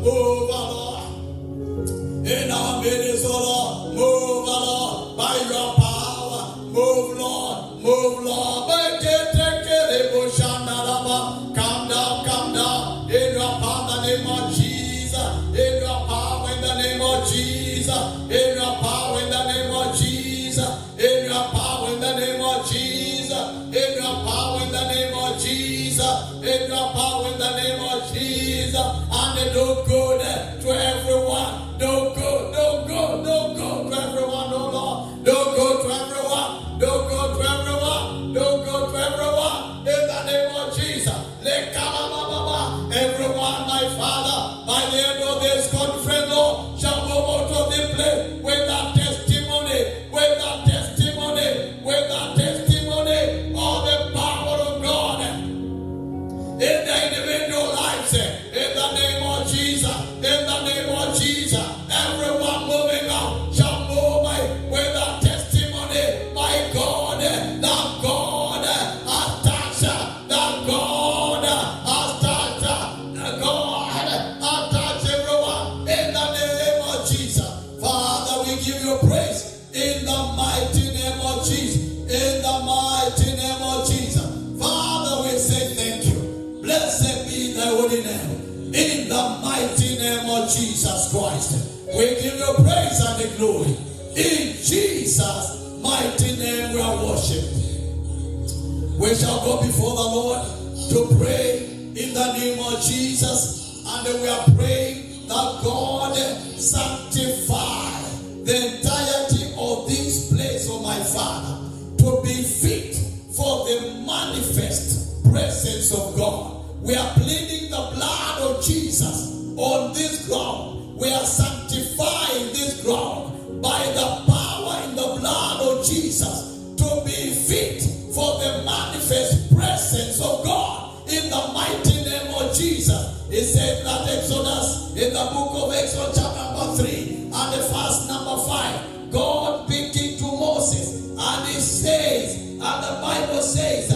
Move, Lord. In our midst, Lord. Move, Lord. By your power. Move, Lord. Move, Lord. Come down. In your power, in the name of Jesus. In your power, in the name of Jesus. In your power, in the name of Jesus. In your power, in the name of Jesus. In your power, in the name of Jesus. In your power, in the name of Jesus. And do good to everyone. Do good to everyone, oh Lord. Do good to everyone. Do good to everyone. Do good to everyone. In the name of Jesus. Everyone, my Father, by the end of this conference, Lord, shall move out of the place with that testimony, of the power of God in the individual lives, in the name of Jesus, in the name of Jesus. Everyone moving out shall move with that testimony, my God, that God has touched, that God has touched, that God has touched everyone in the name of Jesus. Father, we give you praise in the mighty name of Jesus. In the mighty name of Jesus. Father, we say thank you. Blessed be thy holy name. In the mighty name of Jesus Christ. We give you praise and the glory. In Jesus' mighty name we are worshipped. We shall go before the Lord to pray in the name of Jesus. And we are praying that God sanctify the entirety of this place, oh my Father, to be fit for the manifest presence of God. We are pleading the blood of Jesus on this ground. We are sanctifying this ground by the power in the blood of Jesus to be fit for the manifest presence of God in the mighty name of Jesus. It says that Exodus, in the book of Exodus chapter number 3 and the verse number 5, God speaking to Moses, and he says, and the Bible says,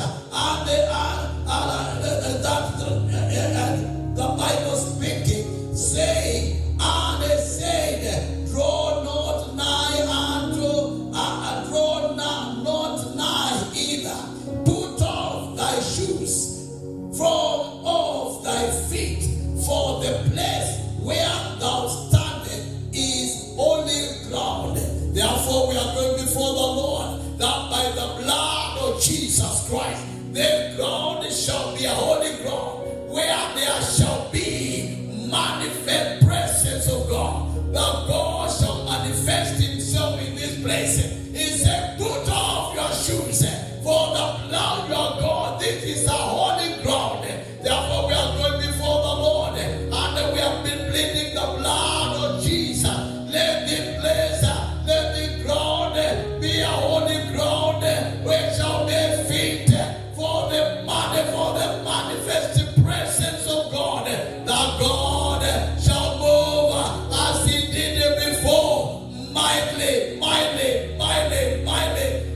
the Bible speaking, saying, and they said, draw not nigh unto, draw not nigh either. Put off thy shoes from off thy feet, for the place where thou standest is holy ground. Therefore, we are going before the Lord, that by the blood of Jesus Christ, the ground shall be a holy ground, where there shall be manifest presence of God. That God shall manifest himself in this place. He said, put off your shoes, for the blood of God, this is a holy ground. Therefore, we are going before the Lord, and we have been pleading the blood of Jesus. Let the place, let the ground be a holy ground, which shall be fit for the manifested presence of God. That God shall move as he did it before, mightily.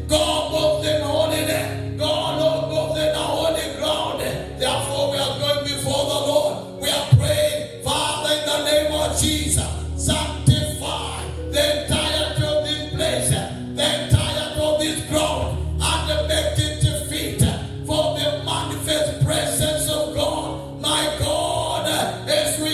God moves in holiness. God moves in a holy ground. Therefore, we are going before the Lord. We are praying, Father, in the name of Jesus, sanctify the entirety of this place, the entirety of this ground, and make it fit for the manifest presence of God. My God, as we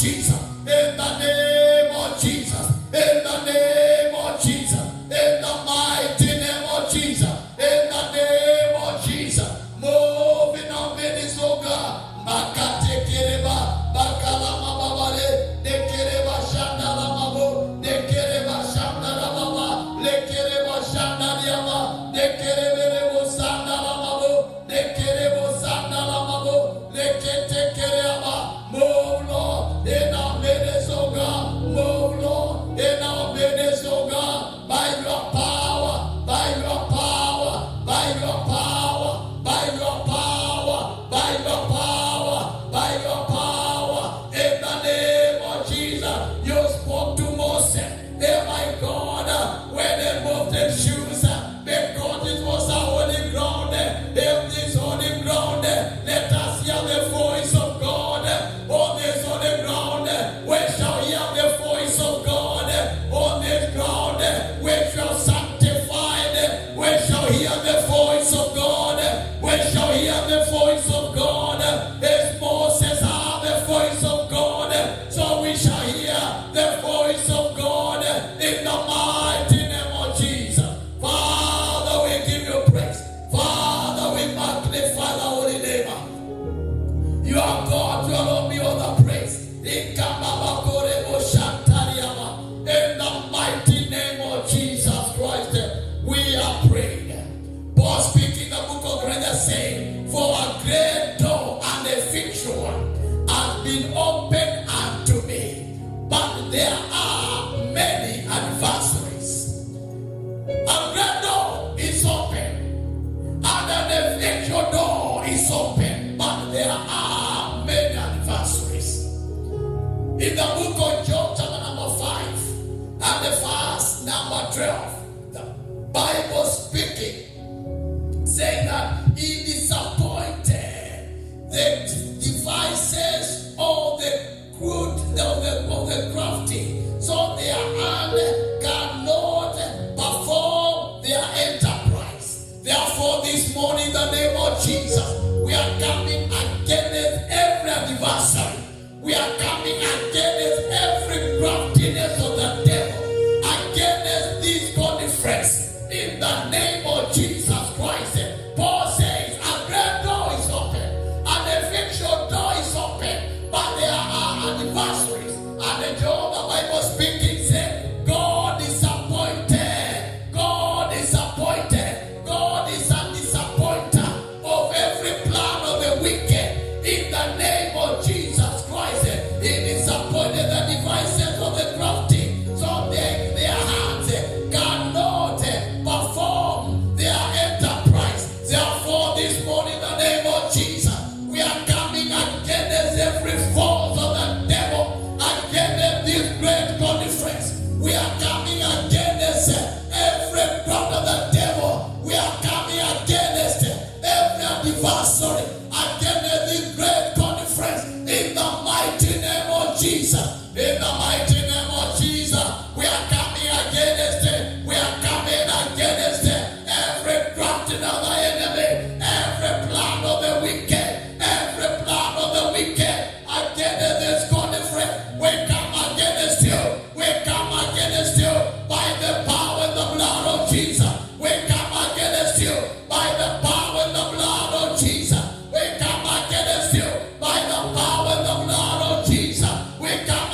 Jesus. In the name of Jesus. In the name of Jesus. In the mighty name of Jesus. In the name of Jesus. Move in our midst, oh God. Makatekereba, bakalama babale, dekereba shandala mabo, dekereba shandala mama, lekereba shandaliama, dekerebo sandala mabo, dekerebo sandala mabo, leketekereba. Move, Lord, in our midst, oh God. Move, Lord, in our midst, oh God. By your power, by your power, by your power, by your power, by your power, by your power. In the name of Jesus, you spoke to Moses. Oh my God, when they moved their shoes, because it was a holy ground. In this holy ground, let us hear the voice of God. On this holy ground, we shall hear the voice of God. On this ground, we shall sanctify. We shall hear the voice of God. We shall hear the voice of God. As Moses heard the voice of God, so we shall hear the voice of God in the mighty name of Jesus. Father, we give you praise. Father, we magnify the holy name. You are God, you alone be all the praise. In the mighty name of Jesus Christ, we are praying. Paul speaking the book of Corinthians saying, for a great door and effectual one has been opened unto me, but there are many adversaries. A great door is open, and an effectual door is open, but there are many adversaries. In the book of Job, chapter number 5, and the verse number 12, the Bible speaking, saying that he disappointed the devices of the crude, of the crafty, so their hand cannot perform their enterprise. Therefore, this morning, in the name of Jesus, we are coming against every adversary. We are coming against every craftiness of the devil, against these conferences. In the name of Jesus Christ, Paul says, a great door is open, an effectual door is open, but there are adversaries. And the Job, the Bible speaking, said, God is disappointed. God is disappointed. God is a disappointer of every plan of the wicked. In the name of Jesus Christ, he disappointed the devices of the crafty, so their hands cannot perform their enterprise. Therefore, this morning, in the name of Jesus, we are coming against every force of the devil, against this great conference. We are coming against every plot of the devil. We are coming against every adversary, against this great conference. In the mighty name of Jesus. In the mighty name of Jesus, we are coming against it. We are coming against it. Every crafting of the enemy, every plan of the wicked, every plan of the wicked against this conference. We come against you. We come against you by the power and the blood of Jesus. We come against you by the power and the blood of Jesus. We come against you by the power and the blood of Jesus. We come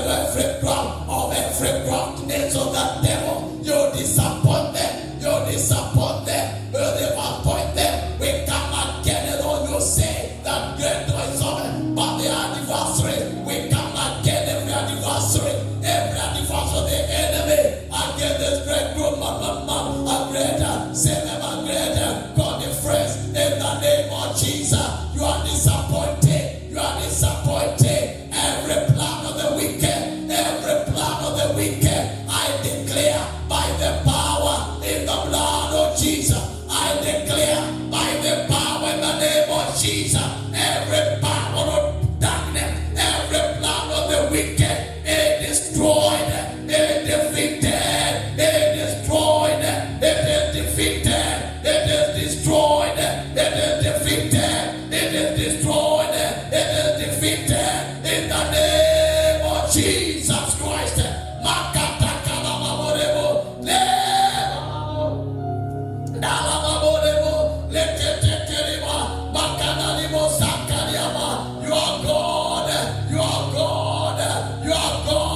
every ground of every craftiness of the devil. You disappoint them. You disappoint them. You disappoint them. We come again, Lord. You say that great door is open, but the anniversary, we come again every anniversary of the enemy against this great group, a greater, seven, a greater, God the friends, in the name of Jesus. You are disappointed. You are disappointed. Every plan of the wicked, every plan of the wicked, I declare by the power in the blood of Jesus. I declare by the power in the name of Jesus. Every power of darkness, every plan of the wicked, it is destroyed, it is defeated, it is destroyed, it is defeated, it is destroyed, it is defeated, it is destroyed, it is defeated in the name of Jesus Christ. You are God, you are God, you are God.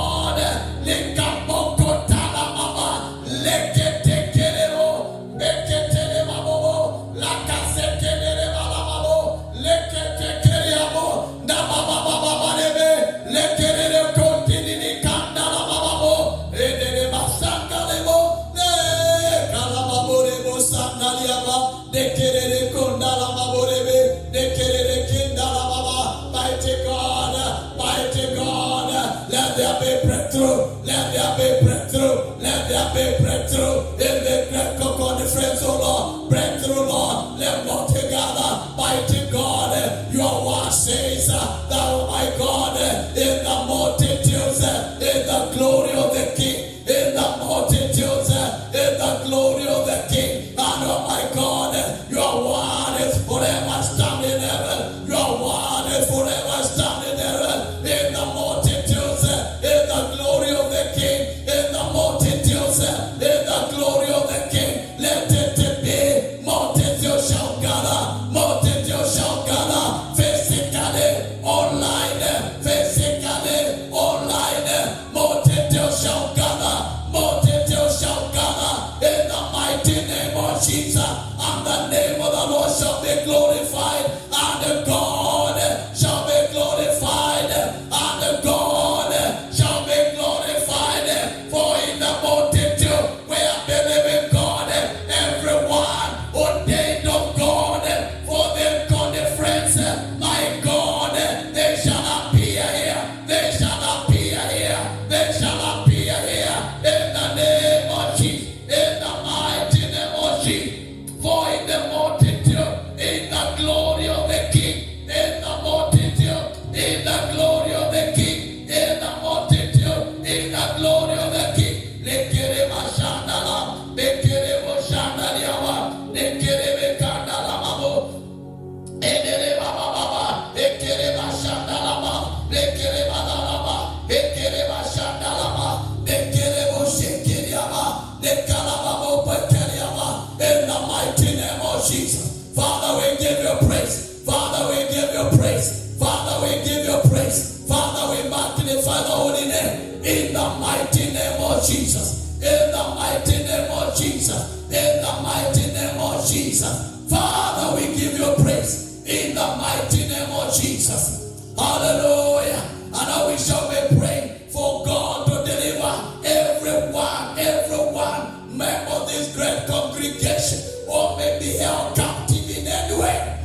Mighty God, let there be breakthrough, let there be breakthrough, let there be breakthrough in the great conference, oh Lord. Breakthrough, Lord, let not together. Mighty God, your word says that, oh my God, in the multitudes, in the glory of the King, in the multitudes, in the glory of the King, and oh my God, your word is forever standing in heaven. Your word is forever standing in heaven. In the multitudes, in the glory of the King, in the multitudes, in the glory of the King, let it be. Multitudes shall gather, multitudes shall gather, physically, online, physically, online, multitudes shall gather, multitudes shall gather, in the mighty name of Jesus, and the name of the Lord shall be glorified, and the God shall be glorified, and the God shall be glorified, for in the multitude we are believing God, everyone ordained of God, for their conference, my God, they shall appear here, they shall appear here, they shall appear here, in the name of Jesus, in the mighty name of Jesus, for in the multitude, in the glory of the King, in the multitude, in the glory of the King, in the multitude, in the glory of the King. Lekere mashandala, lekere moshandaliawa, lekere bekandala mabo, edere baba baba, lekere mashandalama, lekere badalama, lekere mashandalama, lekere moshekeriama, lekalama mopekeriama, in the mighty name of Jesus. Father, we give you praise. Father, we give you praise. Father, we give you praise. Father, we magnify the holy name. In the mighty name of Jesus. In the mighty name of Jesus. In the mighty name of Jesus. Father, we give you praise. In the mighty name of Jesus. Hallelujah. And we shall be praying for God to deliver everyone member of this great congregation, or may be held captive in any way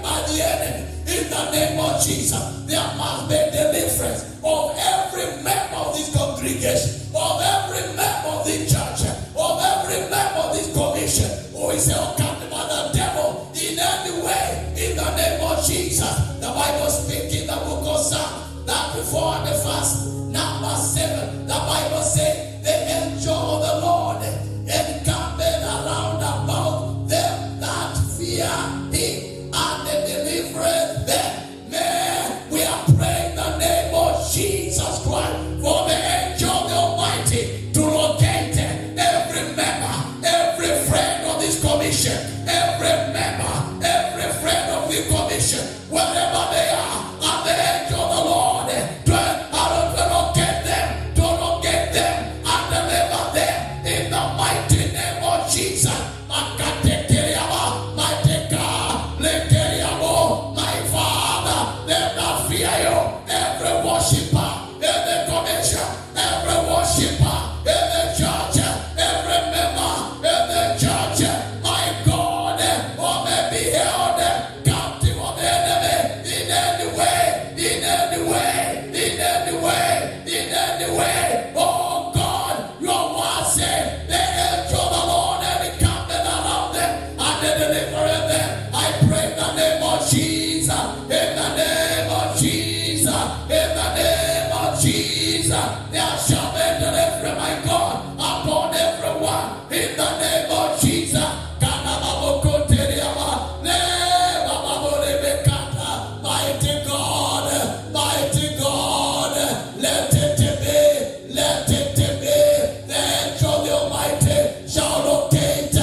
by the enemy. In the name of Jesus, there must be deliverance of every member of this congregation, of every member of this church, of every member of this commission who is held captive by the devil in any way. In the name of Jesus, the Bible speaks in the book of Psalms that before the verse number 7, the Bible says the angel of the Lord encamped around about them that fear him, and they delivered them. Man, we are praying the name of Jesus Christ for the angel of the every worshiper in the commission, every worshiper in the church, every member in the church, my God, or may be held captive of the enemy in any way, in any way, in any way, in any way. Oh God, your word said, the angel of the Lord and encamping around them and they delivering them. I pray in the name of Jesus, in the name of Jesus, in the name of Jesus, there shall be deliverance, my God, upon everyone, in the name of Jesus. Mighty God, let it be, let it be. The angel of the Almighty shall locate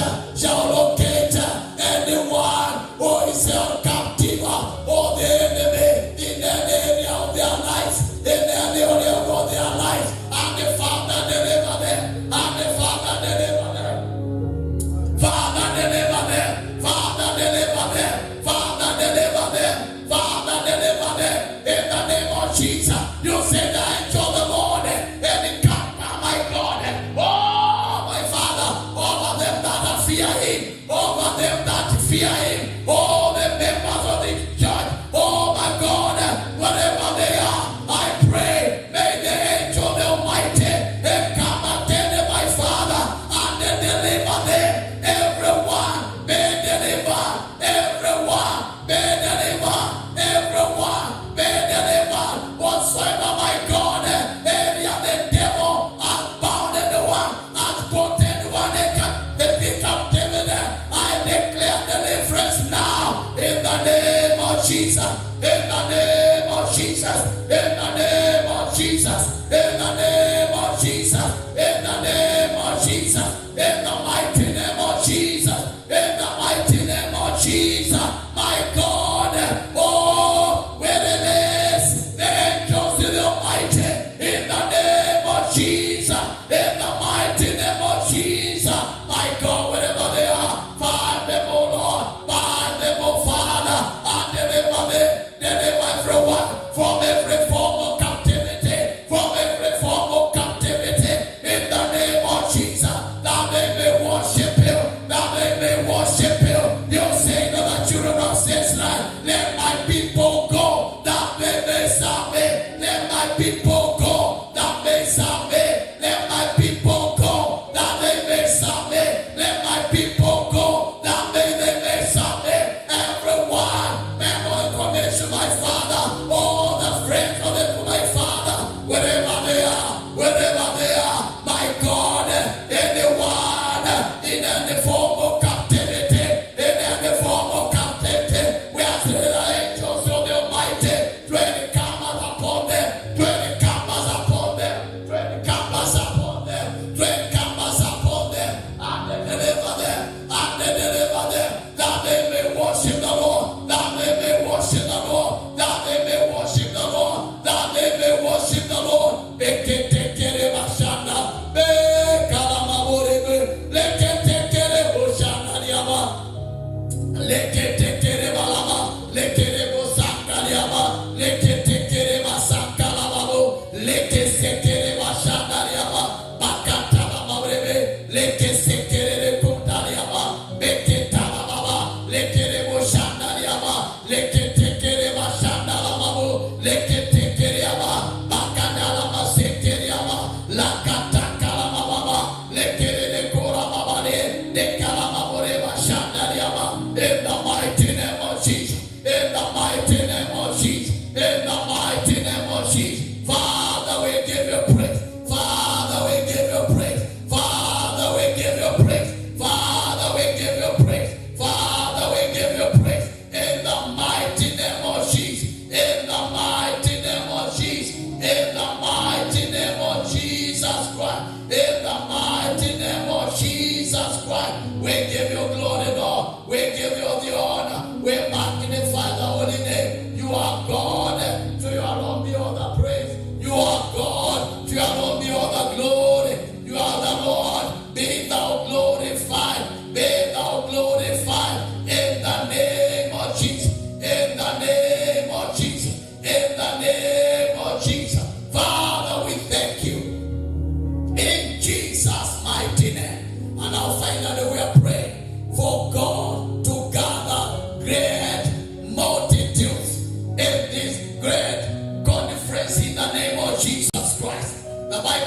anyone who is held captive or the enemy in any area of their lives, in any area of their lives, and the Father deliver them, and the Father deliver them. Father deliver them, Father deliver them, Father deliver them, Father deliver them, in the name of Jesus. You say the angel of the Lord and encamp, my God, oh my Father, over them that fear him, over them that fear him, all the members of the church, oh my God, wherever they are, I pray, may the angel of the Almighty encamp attend my Father and deliver them. Everyone be delivered, everyone be delivered, everyone be delivered. Whatsoever, my God, area the devil has bound anyone, has put anyone in the captivity, I declare deliverance now in the name of Jesus, in the name of Jesus, in the name of Jesus, in the name of Jesus, in the name of Jesus, in the mighty name of Jesus, in the mighty name of Jesus, my God, oh, where it is, the angels of the Almighty, in the name of Jesus, in the mighty name of Jesus, my God, wherever they are, find them, oh Lord, find them, oh Father, and deliver them, deliver everyone from every form of captivity, from every form of captivity, in the name of Jesus, that they may worship you, that they may worship you. You say to the children of Israel, let my people go, that they may serve me, let my people go, that they serve me, let my people go, that they may serve me, let my people go, that they may serve me. Everyone, member of the commission, my Father, all the friends of my Father, wherever they are, my God, anyone in any form of captivity, in any form of captivity, we are the angels of the Almighty, to come upon them, to come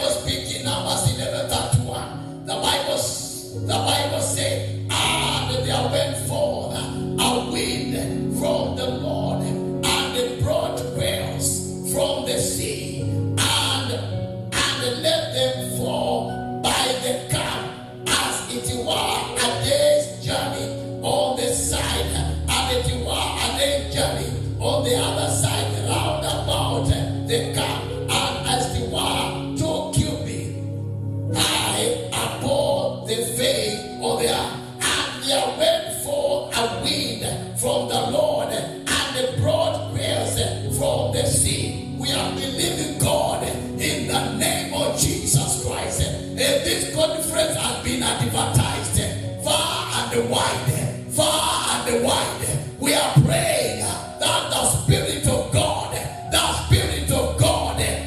Bible speaks in Numbers 11:31. The Bible says, and there went forth a wind from the Lord, and it brought whales from the sea, and let them fall by the camp, as it were a day's journey on the side, and it were a day's journey on the other side round about the camp, and as it were 2 cubits high upon the face of the earth. And there went forth a wind from the Lord, and it brought whales from the sea. We are believing God in the name of Jesus Christ. This conference has been advertised far and wide, far and wide. We are praying that the Spirit of God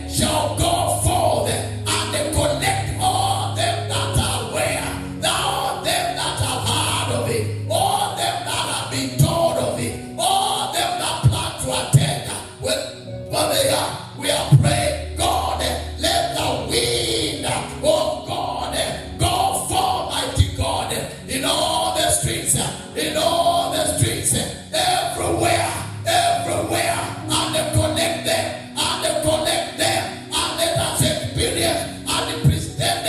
shall go forth and connect all them that are aware, all them that have heard of it, all them that have been told of it, all them that plan to attend. We are praying, God, let the wind of God go forth, mighty God, in all the streets, everywhere, and connect them, and let us experience and present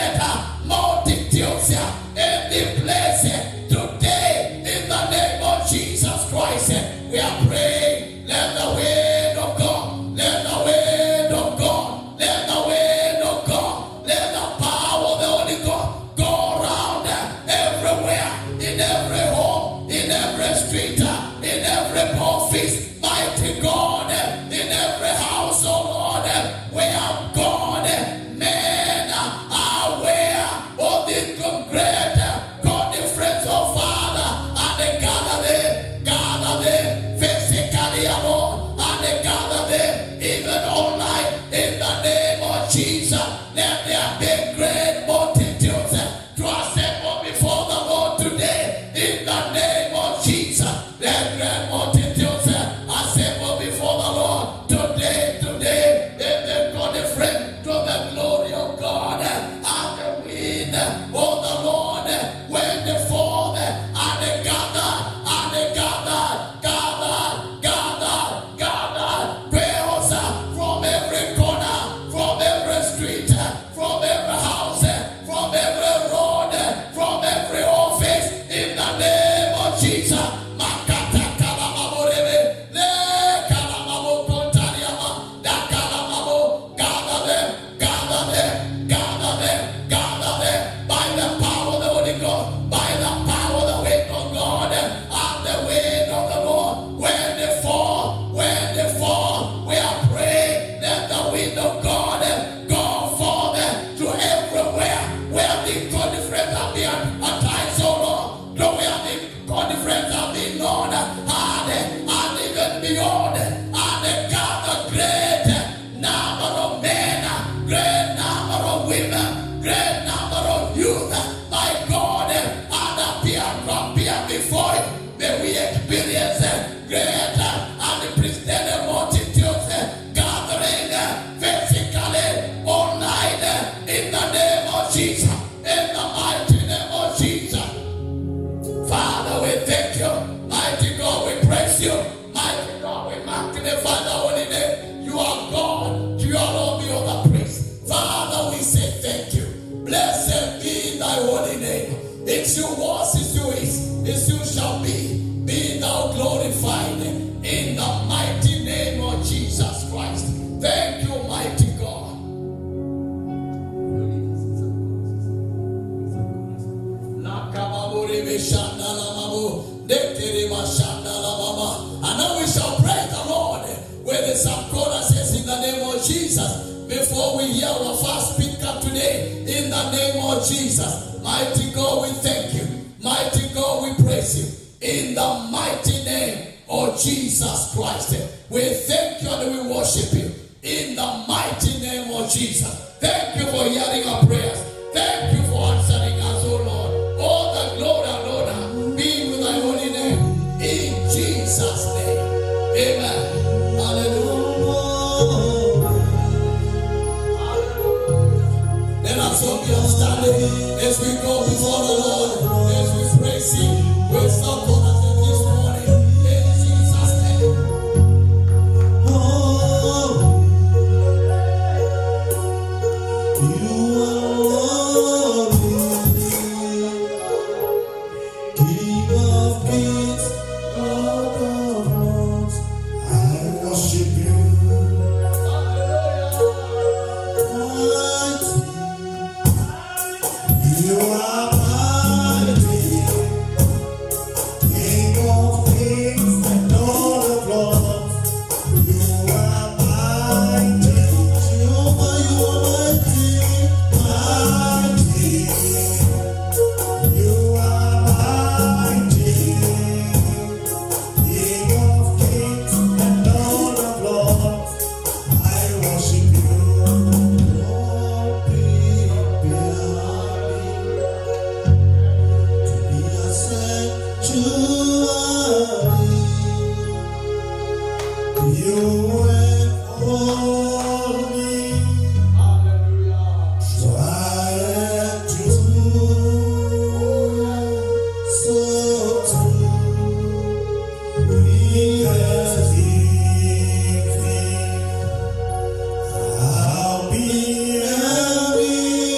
multitudes in the place today, in the name of Jesus Christ. We are praying, let the wind of God, let the wind of God, let the wind of God, let the power of the Holy God go around everywhere, in every home, in every street, in every office, mighty God, in every house, oh Lord, where God, men are aware of the great conference of Father, and they gather them physically alone, and they gather them even online, in the name of Jesus. Let there be great multitudes to assemble before the Lord today, in the name of Jesus. Let great multitudes assemble before the Lord today, in the conference, to the glory of God, and the wind of the Lord when they fall, and they gather, prayers from every corner, from every street, from every house, from every road, from every office, in the name of Jesus. Makata kalamamorebe, le kalamamo kontariama, da kalamamo, gather them, by the power of the Holy God, by the power of the wind of God, and the wind of the Lord. When they fall, we are praying that the wind of God go forth to everywhere where the conference have been advertised so long, to where the conference have been known, and even beyond, and gather great number of men, great number of women, great number of youth, my God, and appear before you. May we experience great and presented multitudes gathering physically online, in the name of Jesus, in the mighty name of Jesus. Father, we thank you. Mighty God, we praise you. Mighty God, we magnify the holy name. You are God. You alone be all the praise. Father, we say thank you. Blessed be thy holy name. It's you was, it's you is, it's you shall be. Be thou glorified in the mighty name of Jesus Christ. Thank you, mighty God. And now we shall praise the Lord with some choruses in the name of Jesus. Before we hear our first speaker today, in the name of Jesus. Mighty God, we thank you. Mighty God, we praise you. In the mighty name of Jesus Christ. We thank you and we worship you. In the mighty name of Jesus. Thank you for hearing our prayers. Thank you for answering us, oh Lord. All the glory and honor be with thy holy name. In Jesus' name. Amen. Hallelujah. somebody, as we go before the Lord, as we praise Him, we'll stop on us this morning. In Jesus' name. Oh, you are worthy, King of kings, Lord of lords. I worship you. You are mighty, King of kings and Lord of lords. You are mighty, Jehovah, you are mighty, mighty. You are mighty, King of kings and Lord of lords. I worship you. Lord, you and only. Hallelujah. So I am so true. We have living. I'll be happy.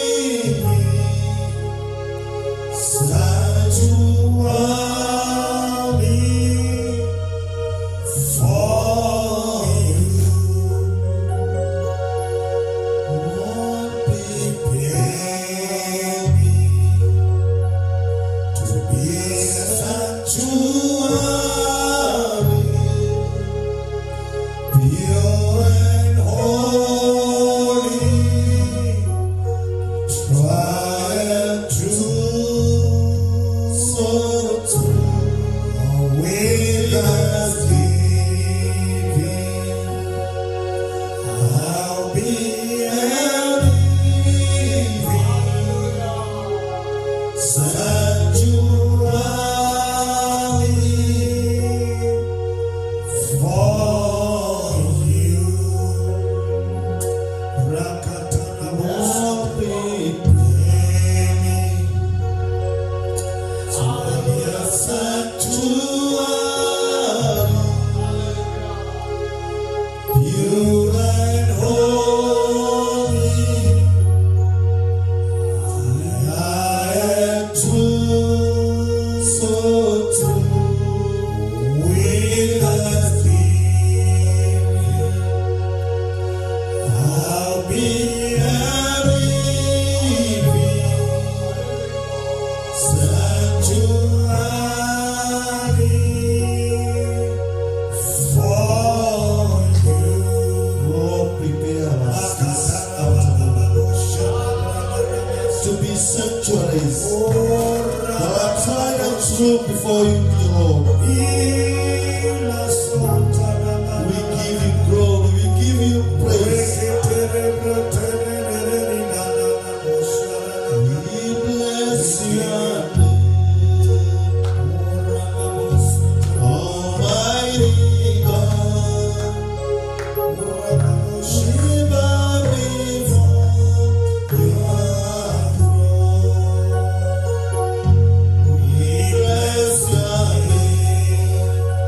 Sanctuary. Sanctuaries. Our triumphs before you, dear Lord. We give you glory, we give you praise. We bless your name, Almighty God. We bow before your throne. We bless your name.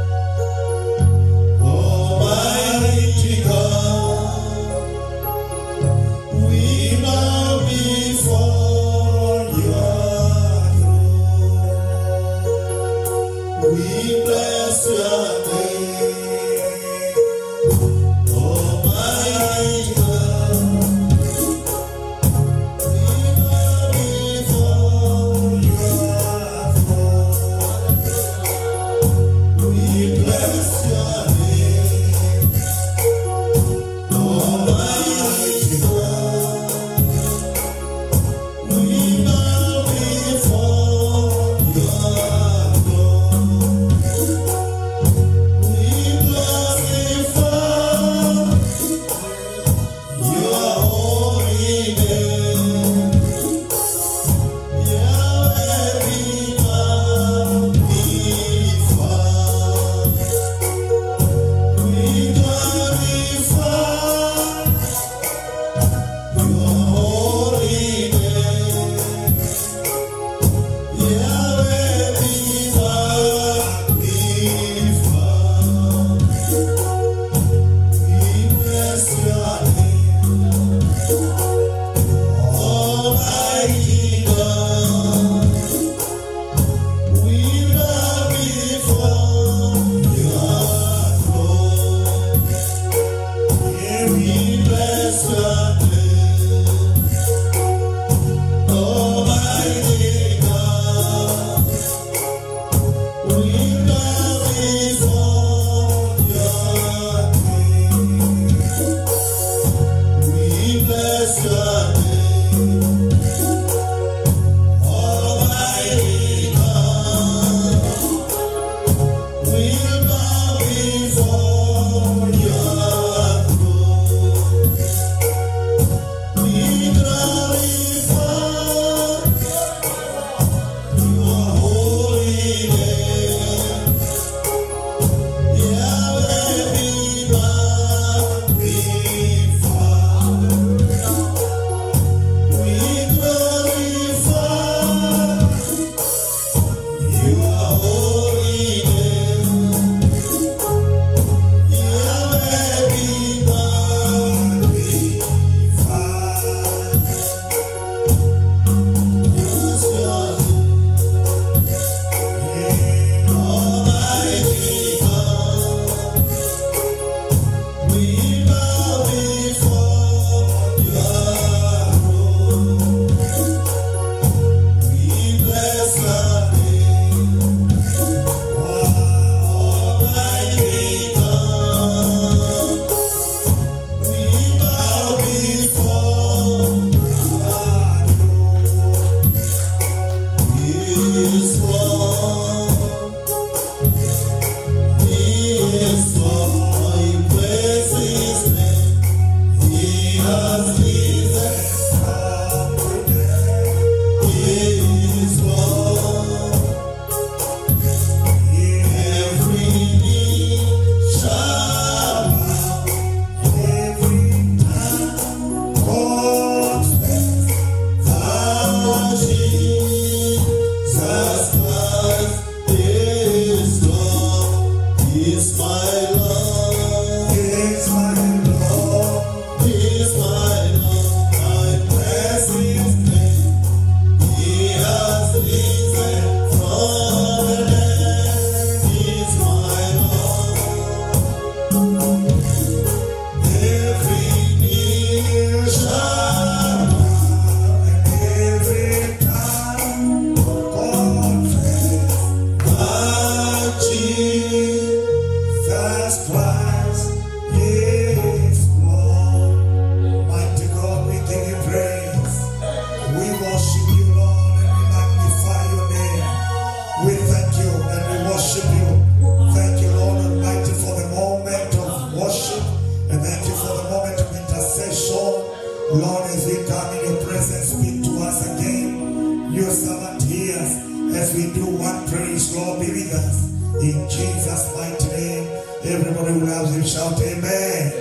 Lord, as we come in your presence, speak to us again. Your servant hears as we do one praise. Lord, be with us. In Jesus' mighty name, everybody who loves him shout amen.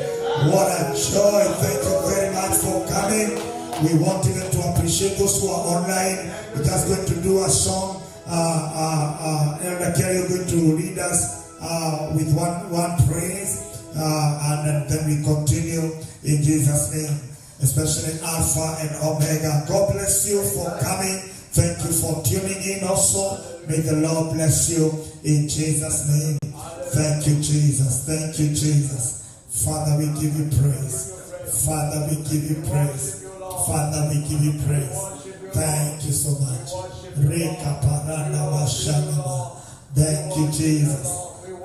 What a joy. Thank you very much for coming. We want even to appreciate those who are online. We're just going to do a song. Elder Kerry is going to lead us with one praise. And then we continue in Jesus' name. Especially Alpha and Omega. God bless you for coming. Thank you for tuning in also. May the Lord bless you in Jesus' name. Thank you, Jesus. Thank you, Jesus. Father, we give you praise. Father, we give you praise. Father, we give you praise. Thank you so much. Thank you, Jesus.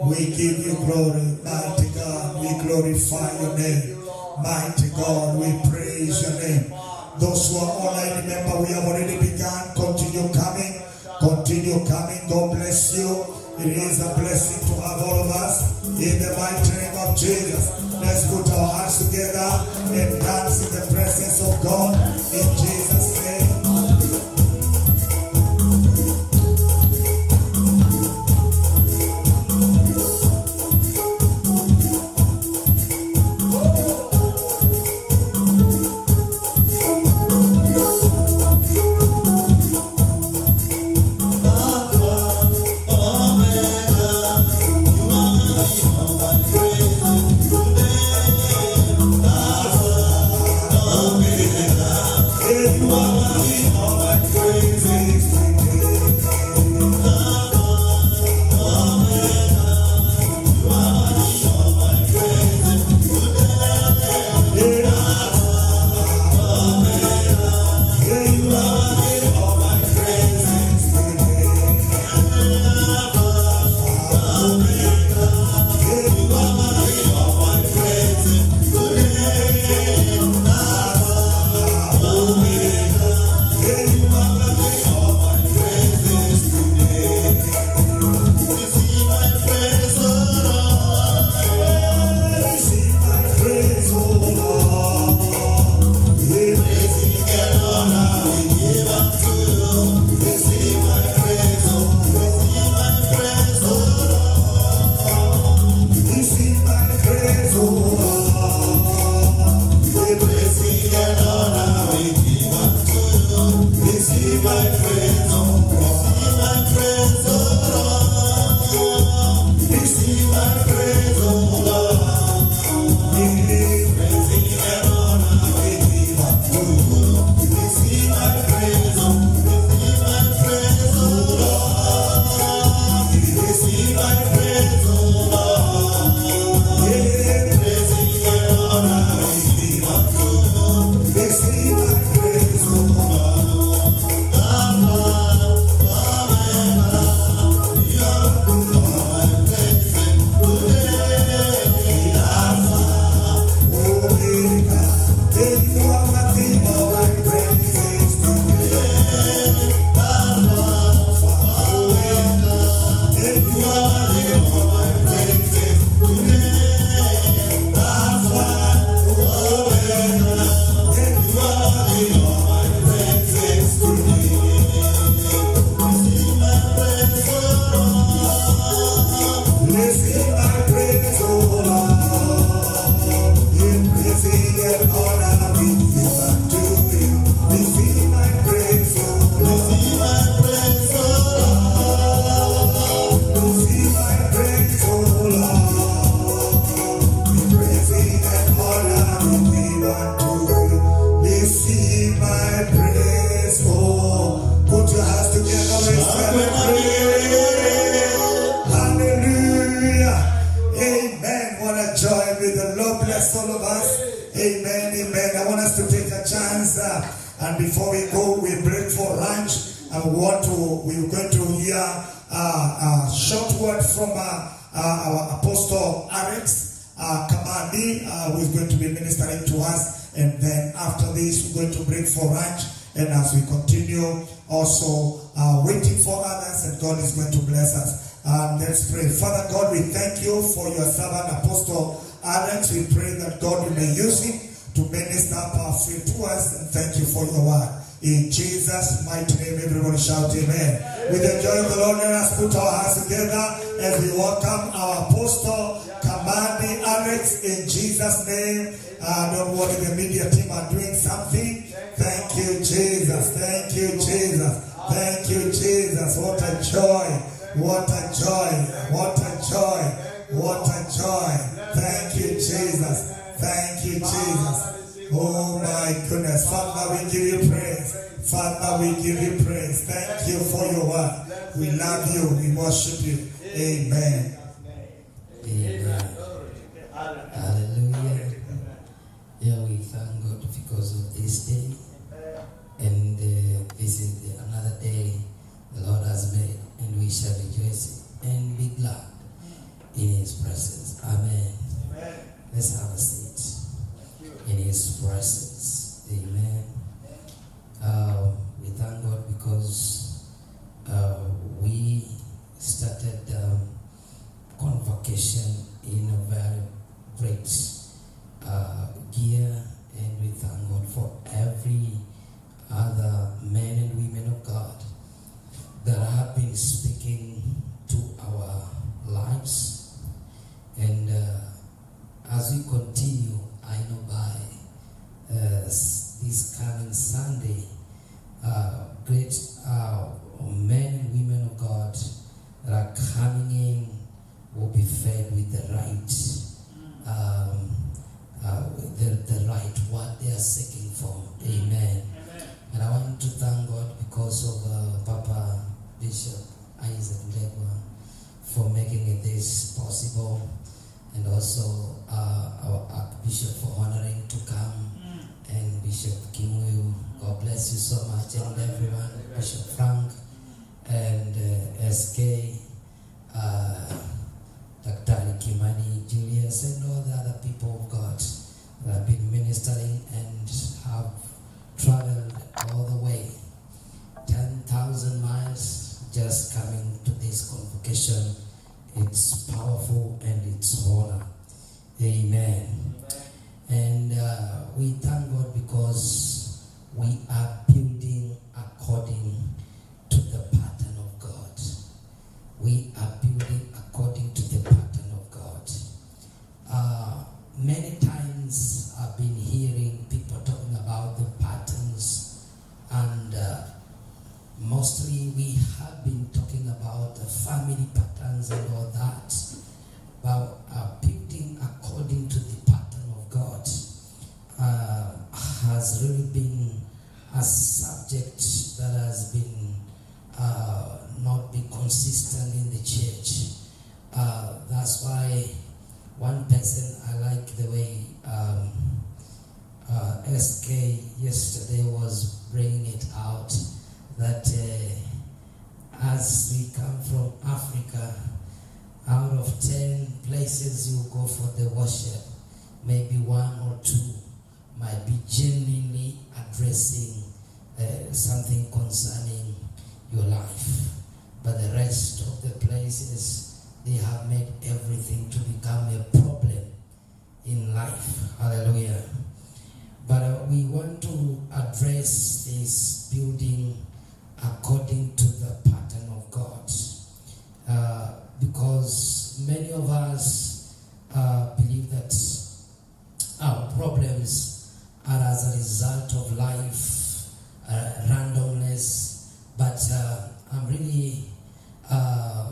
We give you glory, mighty God. We glorify your name. Mighty God, we praise your name. Those who are online, remember we have already begun. Continue coming. Continue coming. God bless you. It is a blessing to have all of us. In the mighty name of Jesus, let's put our hearts together and dance in the presence of God. In Jesus' name. Hey. Celebrate. Hallelujah. Amen. Want to join with the Lord bless all of us. Amen. Amen. I want us to take a chance. And before we go, we break for lunch. We're going to hear a short word from our Apostle Alex Kamadi, who is going to be ministering to us. And then after this, we're going to break for lunch. And as we continue, also waiting for others, and God is going to bless us. Let's pray. Father God, we thank you for your servant Apostle Alex. We pray that God will use him to minister powerfully to us, and thank you for your word. In Jesus' mighty name, everyone shout amen. With the joy of the Lord, let us put our hands together as we welcome our Apostle Kamadi Alex in Jesus' name. Don't worry, the media team are doing something. Thank you, Jesus. Thank you, Jesus. Thank you, Jesus. What a joy. What a joy. What a joy. What a joy. Thank you, Jesus. Thank you, Jesus. Oh my goodness. Father, we give you praise. Father, we give you praise. Thank you for your word. We love you. We worship you. Amen. Amen. Hallelujah. Yeah, we thank God because of this day. And this is another day the Lord has made. And we shall rejoice and be glad in His presence. Amen. Let's have a seat in His presence. Amen. We thank God because we started convocation in a very great gear, and we thank God for every other men and women of God that have been speaking to our lives. And as we continue, I know by this coming Sunday, great men and women of God that are coming in will be fed with the right, the right what they are seeking for. Amen. And I want to thank God because of Papa Bishop Isaac Legwa for making this possible, and also our Archbishop for honoring to come, and Bishop Kimuyu. God bless you so much, and everyone, Bishop Frank, and SK, Dr. Kimani, Julius, and all the other people of God that have been ministering and have traveled all the way, 10,000 miles, just coming to this convocation. It's powerful and it's honor. Amen. And we thank God because we are building according to the pattern of God. We are building according to the pattern of God. Many times I've been hearing people talking about the patterns, and mostly we have been talking about the family patterns and all that, but building according to the pattern of God has really been a subject that has been not been consistent in the church. That's why one person, I like the way SK yesterday was bringing it out, that as we come from Africa, out of 10 places you go for the worship, maybe 1 or 2 might be genuinely addressing something concerning your life. But the rest of the places, they have made everything to become a problem in life. Hallelujah. But we want to address this building according to the pattern of God. Because many of us believe that our problems are as a result of life, randomness. But I'm really, I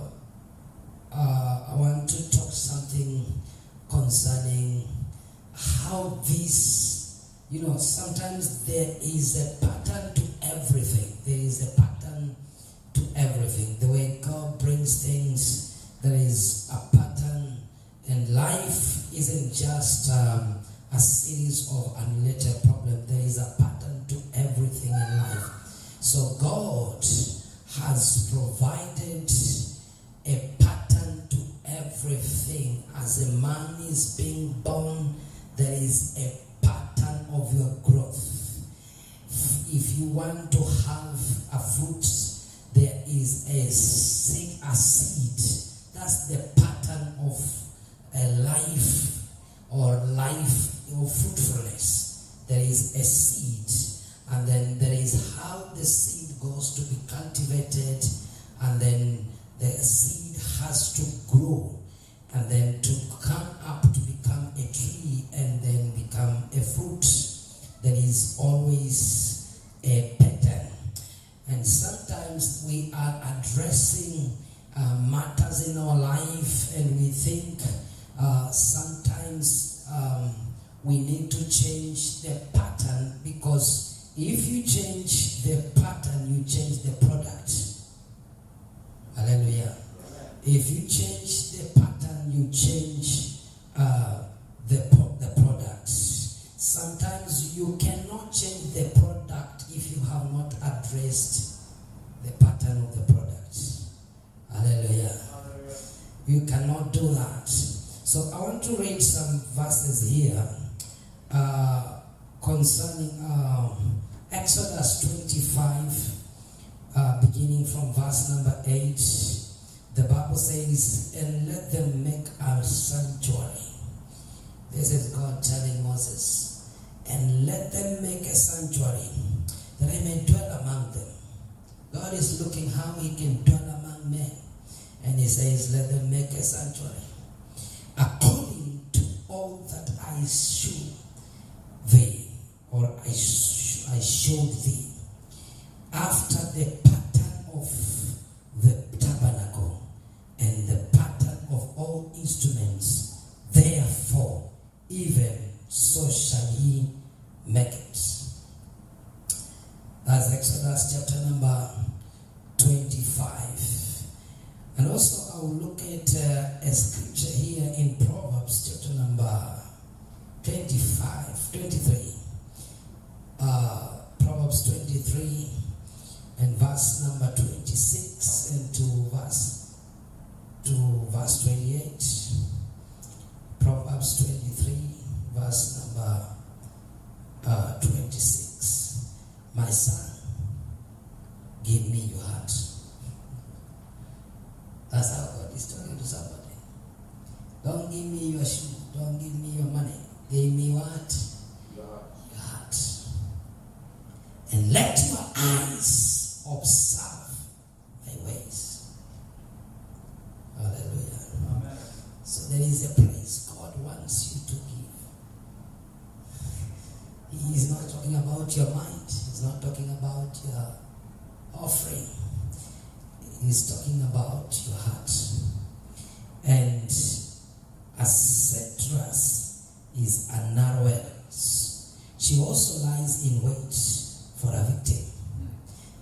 want to talk something concerning how this, sometimes there is a pattern to everything. There is a pattern to everything. everything. The way God brings things, there is a pattern, and life isn't just a series of unrelated problems. There is a pattern to everything in life. So God has provided a pattern to everything. As a man is being born, there is a pattern of your growth. If you want to have a fruit, there is a seed. That's the pattern of a life or fruitfulness. There is a seed, and then there is how the seed goes to be cultivated, and then the seed has to grow, and then to come up to become a tree, and then become a fruit. There is always a pattern. And sometimes we are addressing matters in our life, and we think sometimes we need to change the pattern, because if you change the pattern, you change the product. Hallelujah. If you change the pattern, you change the product. Sometimes you cannot change the product if you have not addressed the pattern of the product. Hallelujah. You cannot do that. So I want to read some verses here concerning Exodus 25, beginning from verse number 8. The Bible says, and let them make a sanctuary. This is God telling Moses, and let them make a sanctuary, that I may dwell among them. God is looking how he can dwell among men. And he says, let them make a sanctuary, according to all that I showed thee, or I showed thee, after the pattern of the tabernacle, and the pattern of all instruments. Therefore, even so shall he make it. That's Exodus chapter number 25. And also I will look at a scripture here in Proverbs chapter number 23. Proverbs 23 and verse number 26 and to verse 28. Proverbs 23 verse number 26. My son, give me your heart. That's how God is talking to somebody. Don't give me your shoe. Don't give me your money. Give me what? Your heart. And let your eyes observe my ways. Hallelujah. Amen. So there is a place God wants you to give. He is not talking about your mind. He's not talking about your offering. He's talking about your heart. And a seductress is a narrower. She also lies in wait for a victim,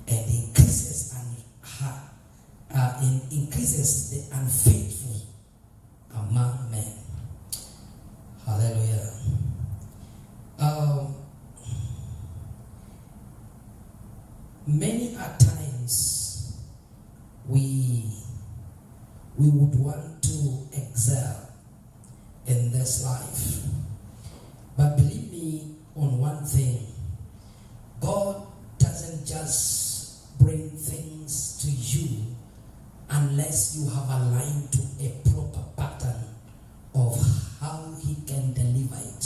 and increases the unfaithful among men. Hallelujah. Many a times we would want to excel in this life, but believe me on one thing: God doesn't just bring things to you unless you have aligned to a proper pattern of how he can deliver it.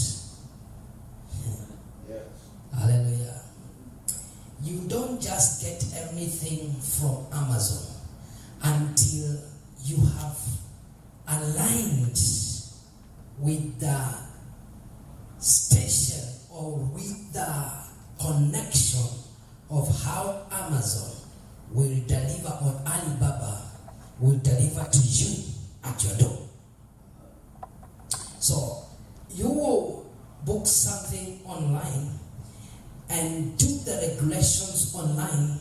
Yes. Hallelujah. You don't just get everything from Amazon until you have aligned with the station or with the connection of how Amazon will deliver, or Alibaba will deliver to you at your door. So you will book something online and do the regulations online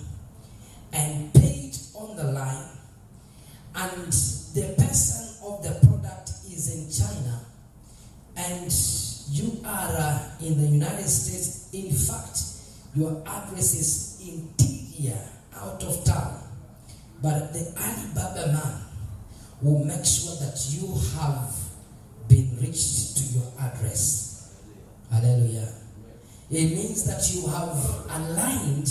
and pay it on the line. and the person of the product is in China, and you are in the United States, in fact, your address is interior, out of town, but the Alibaba man will make sure that you have been reached to your address. Hallelujah. It means that you have aligned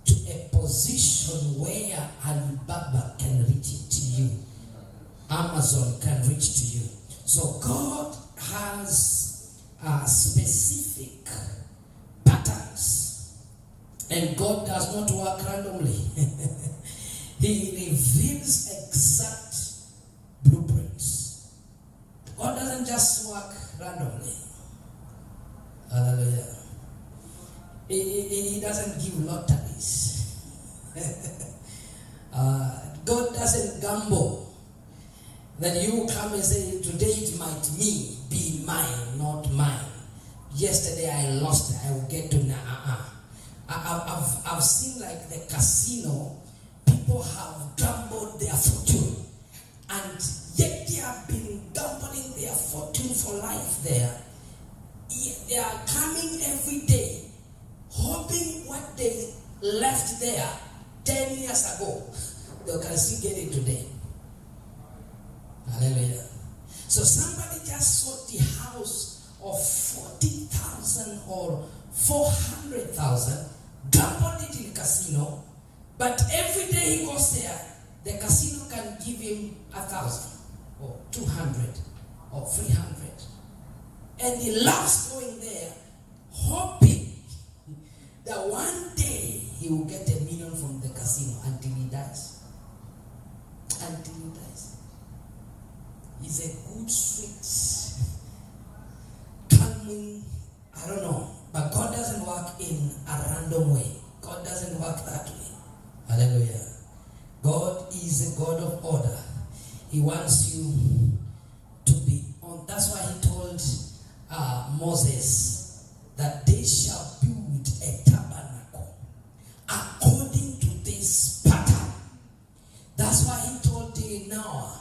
to a position where Alibaba can reach it to you. Amazon can reach to you. So God has specific patterns, and God does not work randomly. He reveals exact blueprints. God doesn't just work randomly. Hallelujah. He doesn't give lotteries. God doesn't gamble. That you come and say, today it might be mine, not mine. Yesterday I lost, I will get to now. I've seen like the casino, people have gambled their fortune, and yet they have been gambling their fortune for life there. They are coming every day, hoping what they left there 10 years ago, they can still get it today. Hallelujah. So somebody just sold the house of 40,000 or 400,000, gambled it in casino, but every day he goes there, the casino can give him 1,000 or 200 or 300. And he loves going there, hoping that one day he will get $1 million from the casino until he dies. Until he dies. He's a good, sweet, calming, I don't know. But God doesn't work in a random way. God doesn't work that way. Hallelujah. God is a God of order. He wants you to be on. That's why he told Moses that they shall build a tabernacle according to this pattern. That's why he told Noah,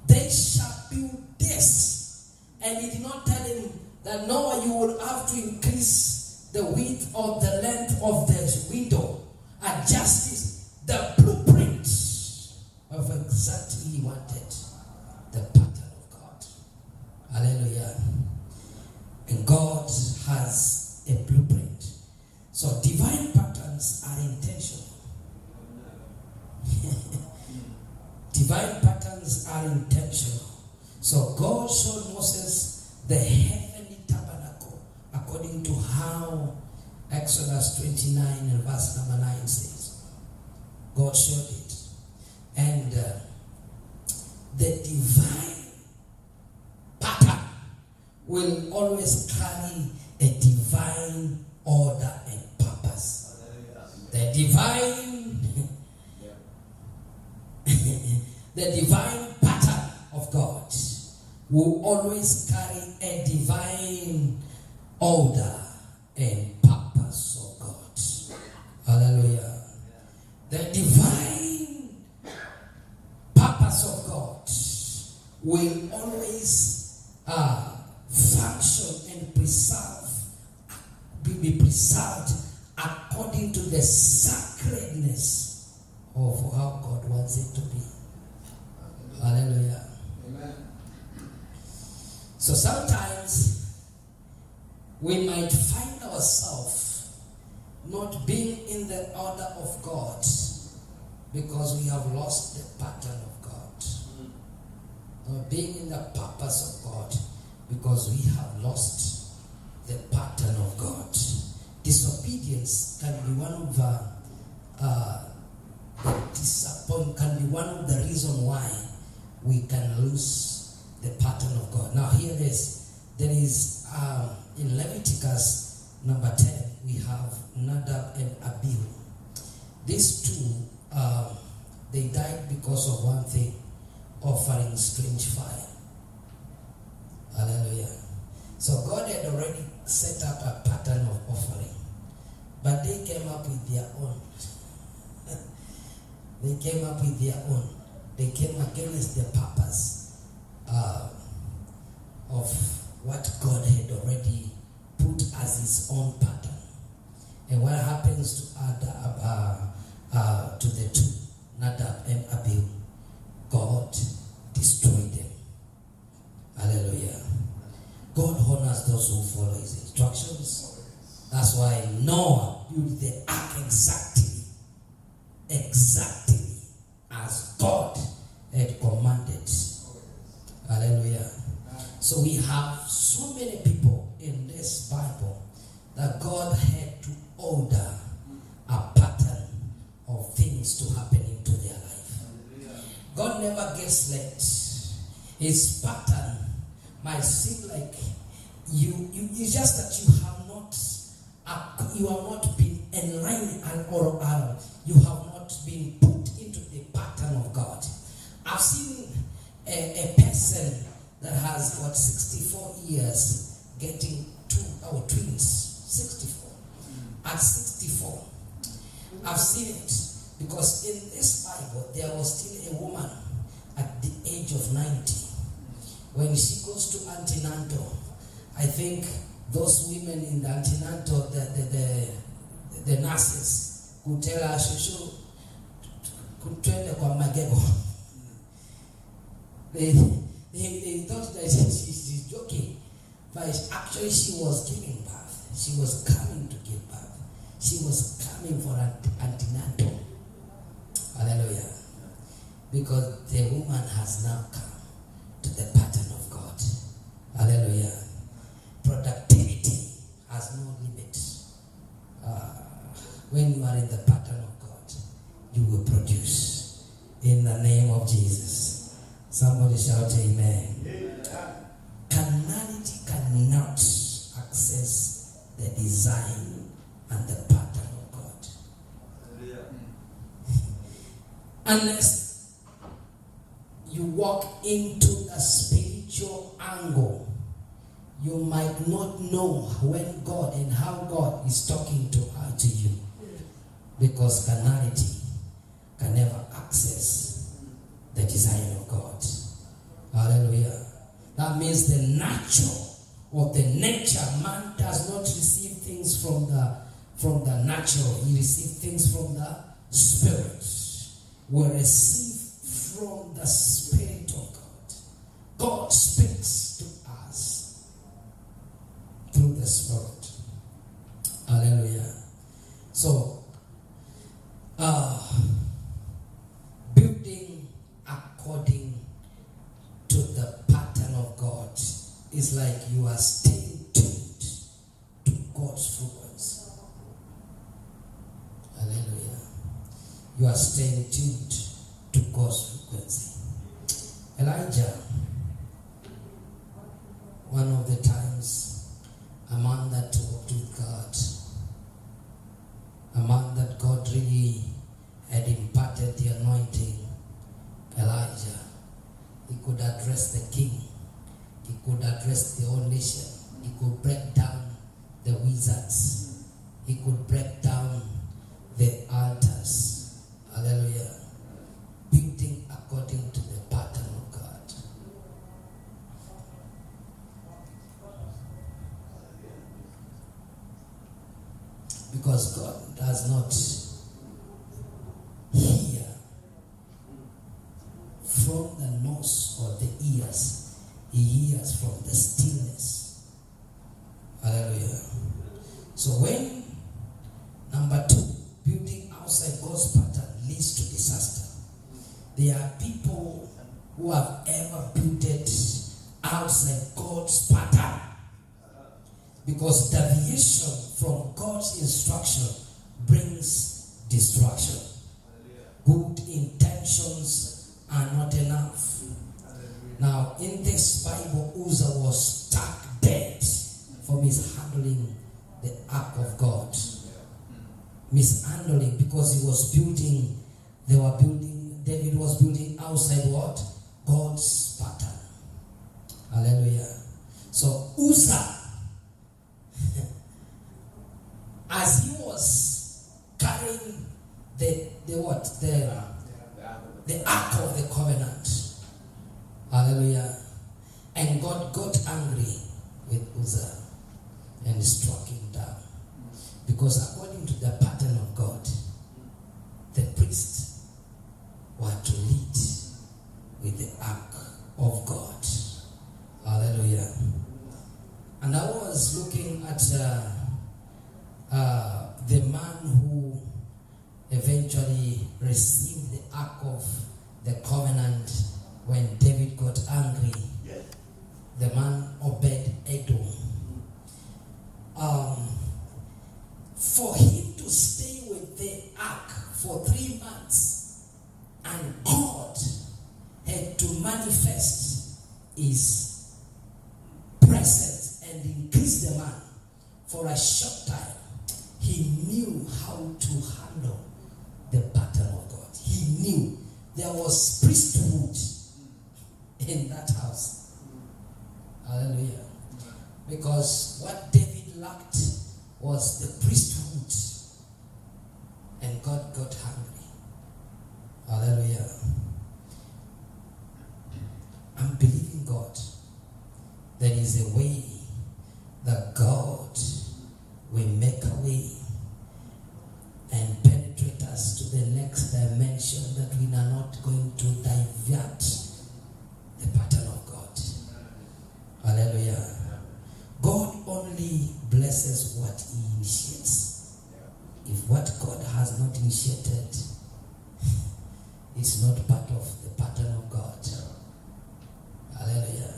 they shall build this. And he did not tell him that Noah, you will have to increase the width or the length of the window. Adjust this. The blueprint of exactly he wanted. The pattern of God. Hallelujah. And God has a blueprint. So divine patterns are intentional. Divine patterns are intentional. So God showed Moses the heavenly tabernacle according to how Exodus 29 and verse number 9 says. God showed it. And the divine pattern will always carry a divine order and purpose. The divine the divine pattern of God will always carry a divine order and purpose of God. Hallelujah. The divine purpose of God will always function and be preserved according to the sacredness of how God wants it to be. Hallelujah. Amen. So sometimes we might find ourselves not being in the order of God because we have lost the pattern of God. Not being in the purpose of God because we have lost the pattern of God. Disobedience can be one of can be one of the reasons why we can lose the pattern of God. Now here it is. There is in Leviticus number 10 we have Nadab and Abihu. These two they died because of one thing: offering strange fire. Hallelujah. So God had already set up a pattern of offering, but they came up with their own. They came up with their own. They came against the purpose of what God had already put as his own pattern. And what happens to the two, Nadab and Abihu? God destroyed them. Hallelujah. God honors those who follow his instructions. That's why Noah built the ark exactly as God had commanded. Hallelujah. So we have so many people in this Bible that God had to order a pattern of things to happen into their life. God never gets late. His pattern might seem like it's just that you have not been enlightened or you have not been put into the pattern of God. I've seen a person that has got 64 years getting twins. 64. At 64. I've seen it because in this Bible there was still a woman at the age of 90. When she goes to antenatal, I think those women in the antenatal, the nurses could tell her she could twende kwa magego. They thought that she's joking, but actually she was giving birth. She was coming to give birth. She was coming for an antenatal. Hallelujah. Because the woman has now come to the pattern of God. Hallelujah. Productivity has no limit. When you are in the pattern of God, you will produce. In the name of Jesus. Somebody shout amen. Carnality cannot access the design and the pattern of God. Unless you walk into the spiritual angle, you might not know when God and how God is talking to you. Because carnality can never access the design of God. Hallelujah. That means the natural or the nature. Man does not receive things from the natural. He receives things from the spirit. We receive from the Spirit of God. God speaks to us through the Spirit. Hallelujah. So, building according to the pattern of God is like you are staying tuned to God's frequency. Hallelujah. You are staying tuned to God's frequency. Elijah, one of the times, a man that walked with God, a man that God really had imparted the anointing, Elijah, he could address the king, he could address the whole nation, he could break down the wizards, he could break down the altars. Hallelujah. Building according to the pattern of God. Because God does not hear from the nose or the ears. He hears from the stillness. Hallelujah. So when, number 2, building outside God's pattern leads to disaster. There are people who have ever built it outside God's pattern. Because deviation from God's instruction brings destruction. Good intentions are not enough. Now, in this Bible, Uzzah was struck dead for mishandling the ark of God. Mishandling because he was building, David was building outside what? God's pattern. Hallelujah. So Uzzah, as he was carrying the the Ark of the Covenant. Hallelujah. And God got angry with Uzzah and struck him down. Because according to the pattern of God, the priests were to lead with the Ark of God. Hallelujah. And I was looking at the man who eventually received the Ark of the Covenant when David got angry. Yes. The man Obed-Edom. For him to stay with the Ark for 3 months, and God had to manifest his presence and increase the man for a short time. He knew how to handle the pattern of God. He knew there was priesthood in that house. Hallelujah. Because what David lacked was the priesthood. And God got hungry. Hallelujah. I'm believing God. There is a way that God will make a way and penetrate us to the next dimension, that we are not going to divert the pattern of God. Hallelujah. God only blesses what he initiates. If what God has not initiated, it's not part of the pattern of God. Hallelujah.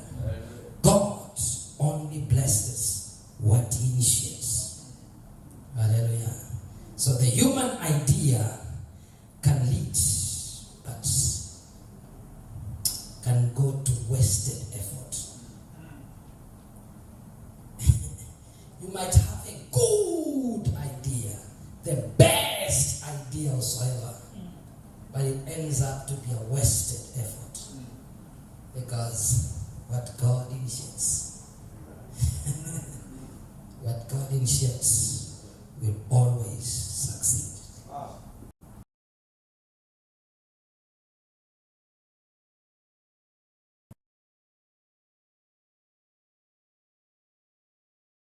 God only blesses what he initiates. Hallelujah. So the human idea can lead, but can go to wasted effort. You might have a good idea, the best idea whatsoever, but it ends up to be a wasted effort. Because what God initiates, what God initiates